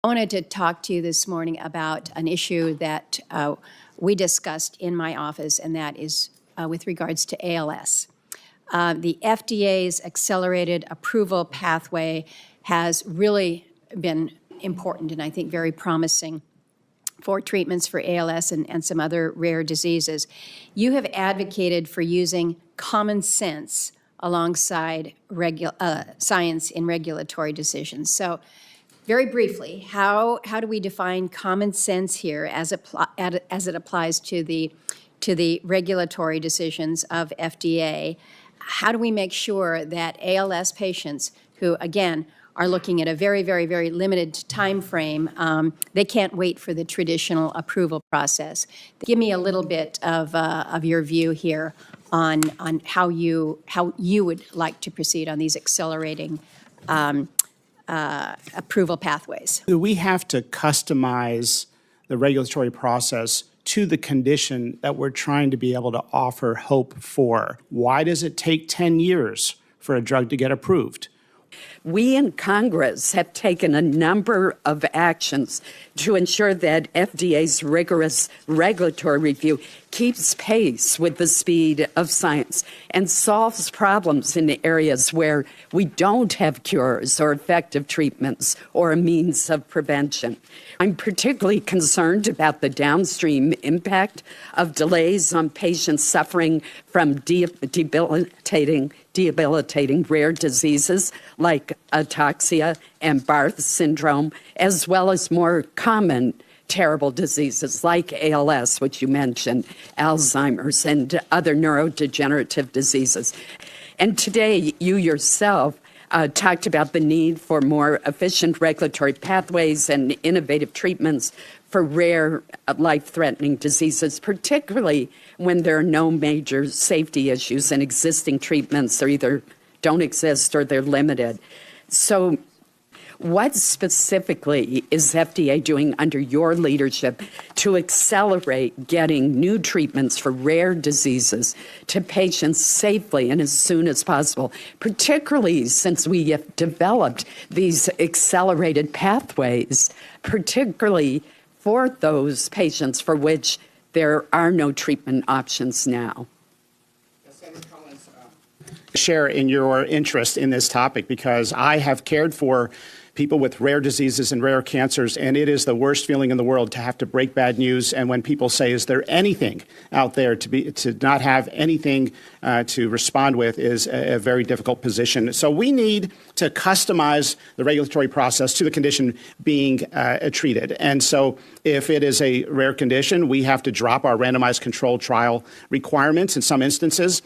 I wanted to talk to you this morning about an issue that we discussed in my office, and that is with regards to ALS. The FDA's accelerated approval pathway has really been important and I think very promising for treatments for ALS and some other rare diseases. You have advocated for using common sense alongside science in regulatory decisions. So very briefly, how do we define common sense here as it applies to the regulatory decisions of FDA? How do we make sure that ALS patients who, again, are looking at a very, very, very limited time frame, they can't wait for the traditional approval process? Give me a little bit of your view here on how you would like to proceed on these accelerating approval pathways. We have to customize the regulatory process to the condition that we're trying to be able to offer hope for. Why does it take 10 years for a drug to get approved? We in Congress have taken a number of actions to ensure that FDA's rigorous regulatory review keeps pace with the speed of science and solves problems in areas where we don't have cures or effective treatments or a means of prevention. I'm particularly concerned about the downstream impact of delays on patients suffering from debilitating rare diseases like ataxia and Barth syndrome, as well as more common terrible diseases like ALS, which you mentioned, Alzheimer's, and other neurodegenerative diseases. And today, you yourself talked about the need for more efficient regulatory pathways and innovative treatments for rare life-threatening diseases, particularly when there are no major safety issues and existing treatments either don't exist or they're limited. So what specifically is FDA doing under your leadership to accelerate getting new treatments for rare diseases to patients safely and as soon as possible, particularly since we have developed these accelerated pathways, particularly for those patients for which there are no treatment options now? Share in your interest in this topic, because I have cared for people with rare diseases and rare cancers, and it is the worst feeling in the world to have to break bad news. And when people say, is there anything out there, to not have anything to respond with is a very difficult position. So we need to customize the regulatory process to the condition being treated. And so if it is a rare condition, we have to drop our randomized controlled trial requirements in some instances.